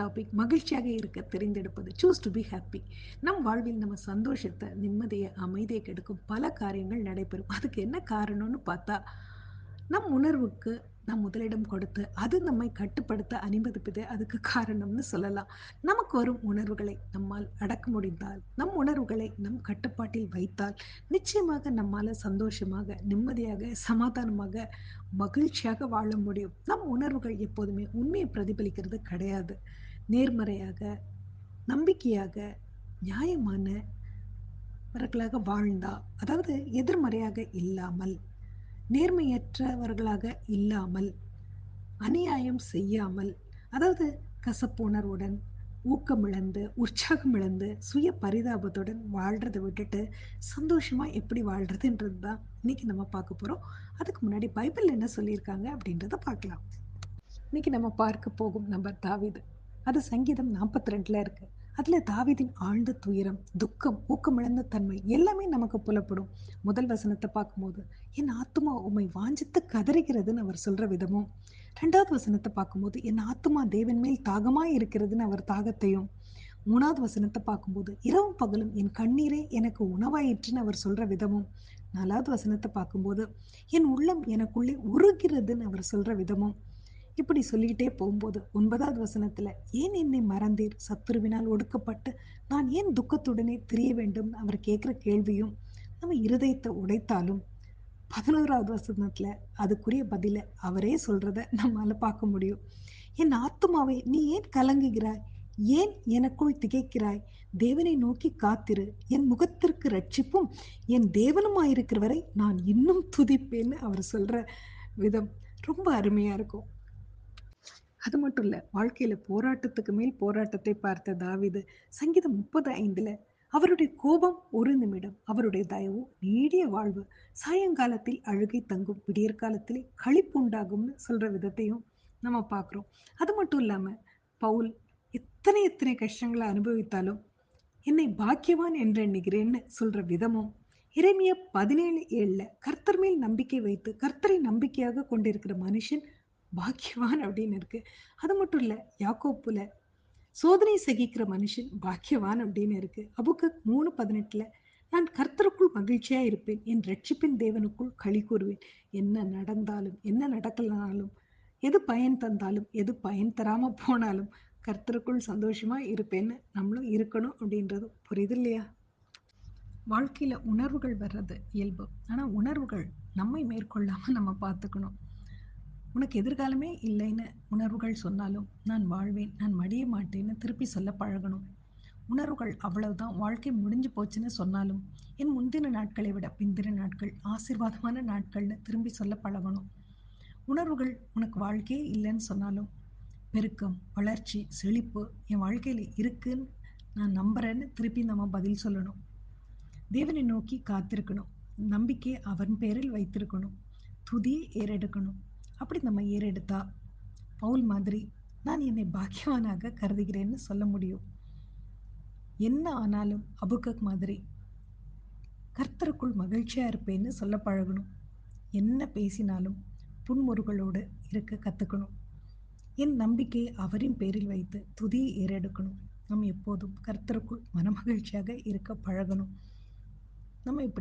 Topic மகிழ்ச்சியாக இருக்க தெரிந்தெடுப்பது. Choose to be happy. நம் வாழ்வில் நம்ம சந்தோஷத்தை, நிம்மதியை, அமைதியை கெடுக்கும் பல காரியங்கள் நடைபெறும். அதுக்கு என்ன காரணம்னு பார்த்தா, நம் உணர்வுக்கு நாம் முதலிடம் கொடுத்து, அது நம்மை கட்டுப்படுத்த அனுமதிப்பதே அதுக்கு காரணம்னு சொல்லலாம். நமக்கு வரும் உணர்வுகளை நம்மால் அடக்க முடிந்தால், நம் உணர்வுகளை நம் கட்டுப்பாட்டில் வைத்தால், நிச்சயமாக நம்மால சந்தோஷமாக, நிம்மதியாக, சமாதானமாக, மகிழ்ச்சியாக வாழ முடியும். நம் உணர்வுகள் எப்போதுமே உண்மையை பிரதிபலிக்கிறது கிடையாது. நேர்மறையாக, நம்பிக்கையாக, நியாயமானவர்களாக வாழ்ந்தா, அதாவது எதிர்மறையாக இல்லாமல், நேர்மையற்றவர்களாக இல்லாமல், அநியாயம் செய்யாமல், அதாவது கசப்பு உணர்வுடன், ஊக்கமிழந்து, உற்சாகம் இழந்து, சுய பரிதாபத்துடன் வாழ்றத விட்டுட்டு, சந்தோஷமா எப்படி வாழ்றதுன்றது தான் இன்னைக்கு நம்ம பார்க்க போறோம். அதுக்கு முன்னாடி பைபிள்ல என்ன சொல்லியிருக்காங்க அப்படின்றத பார்க்கலாம். இன்னைக்கு நம்ம பார்க்க போகும் நபர் தாவீது. அது சங்கீதம் 42ல இருக்கு. அதுல தாவீதின் ஆழ்ந்த துயரம், துக்கம், ஊக்கமிழந்த தன்மை எல்லாமே நமக்கு புலப்படும். முதல் வசனத்தை பார்க்கும்போது, என் ஆத்துமா உம்மை வாஞ்சித்து கதறுகிறதுன்னு அவர் சொல்ற விதமும், 2வது வசனத்தை பார்க்கும்போது, என் ஆத்துமா தேவன் மேல் தாகமாய் இருக்கிறதுன்னு அவர் தாகத்தையும், 3வது வசனத்தை பார்க்கும்போது, இரவும் பகலும் என் கண்ணீரே எனக்கு உணவாயிற்றுன்னு அவர் சொல்ற விதமும், 4வது வசனத்தை பார்க்கும்போது, என் உள்ளம் எனக்குள்ளே உருகிறதுன்னு அவர் சொல்ற விதமும், இப்படி சொல்லிக்கிட்டே போகும்போது 9வது வசனத்துல, ஏன் என்னை மறந்தீர், சத்துருவினால் ஒடுக்கப்பட்டு நான் ஏன் துக்கத்துடனே திரிய வேண்டும் அவர் கேட்கிற கேள்வியும் நம்ம இருதயத்தை உடைத்தாலும், 11வது வசனத்துல அதுக்குரிய பதில அவரே சொல்றத நம்மால பார்க்க முடியும். என் ஆத்துமாவே நீ ஏன் கலங்குகிறாய், ஏன் எனக்குள் திகைக்கிறாய், தேவனை நோக்கி காத்திரு, என் முகத்திற்கு ரட்சிப்பும் என் தேவனுமாயிருக்கிறவரை நான் இன்னும் துதிப்பேன்னு அவர் சொல்ற விதம் ரொம்ப அருமையா இருக்கும். அது மட்டும் இல்ல, வாழ்க்கையில போராட்டத்துக்கு மேல் போராட்டத்தை பார்த்த தாவீது சங்கீதம் 35ல அவருடைய கோபம் ஒரு நிமிடம், அவருடைய தயவு நீடிய வாழ்வு, சாயங்காலத்தில் அழுகை தங்கும், விடியற்காலத்திலே களிப்பு உண்டாகும்னு சொல்ற விதத்தையும் நம்ம பார்க்கிறோம். அது மட்டும் இல்லாம பவுல் எத்தனை எத்தனை கஷ்டங்களை அனுபவித்தாலும் என்னை பாக்கியவான் என்று எண்ணுகிறேன்னு சொல்ற விதமும், எரேமியா 17:7 கர்த்தர் மேல் நம்பிக்கை வைத்து கர்த்தரை நம்பிக்கையாக கொண்டிருக்கிற மனுஷன் பாக்கியவான் அப்படின்னு இருக்கு. அது மட்டும் இல்ல, யாக்கோப்புல சோதனை சகிக்கிற மனுஷன் பாக்கியவான் அப்படின்னு இருக்கு. அபுக்கக் 3:18 நான் கர்த்தருக்குள் மகிழ்ச்சியா இருப்பேன், என் ரட்சிப்பின் தேவனுக்குள் களி கூறுவேன். என்ன நடந்தாலும், என்ன நடக்கலனாலும், எது பயன் தந்தாலும், எது பயன் தராம போனாலும், கர்த்தருக்குள் சந்தோஷமா இருப்பேன்னு நம்மளும் இருக்கணும் அப்படின்றது புரியுது இல்லையா? வாழ்க்கையில உணர்வுகள் வர்றது இயல்பு. ஆனா உணர்வுகள் நம்மை மேற்கொள்ளாம நம்ம பார்த்துக்கணும். உனக்கு எதிர்காலமே இல்லைன்னு உணர்வுகள் சொன்னாலும், நான் வாழ்வேன், நான் மடிய மாட்டேன்னு திருப்பி சொல்ல பழகணும். உணர்வுகள் அவ்வளவுதான், வாழ்க்கை முடிஞ்சு போச்சுன்னு சொன்னாலும், என் முந்தின நாட்களை விட பிந்தின நாட்கள் ஆசீர்வாதமான நாட்கள்னு திரும்பி சொல்ல பழகணும். உணர்வுகள் உனக்கு வாழ்க்கையே இல்லைன்னு சொன்னாலும், பெருக்கம், வளர்ச்சி, செழிப்பு என் வாழ்க்கையில இருக்குன்னு நான் நம்புறேன்னு திருப்பி நம்ம பதில் சொல்லணும். தேவனை நோக்கி காத்திருக்கணும். நம்பிக்கையை அவன் பேரில் வைத்திருக்கணும். துதியை ஏறெடுக்கணும். அப்படி நம்ம ஏறெடுத்தா, பவுல் மாதிரி நான் என்னை பாக்கியவானாக கருதுகிறேன்னு சொல்ல முடியும். என்ன ஆனாலும் அபுக்கக் மாதிரி கர்த்தருக்குள் மகிழ்ச்சியா இருப்பேன்னு சொல்ல பழகணும். என்ன பேசினாலும் புன்முறுவலோடு இருக்க கத்துக்கணும். என் நம்பிக்கையை அவரின் பேரில் வைத்து துதியை ஏறெடுக்கணும். நம்ம எப்போதும் கர்த்தருக்குள் மனமகிழ்ச்சியாக இருக்க பழகணும். நம்ம இப்படி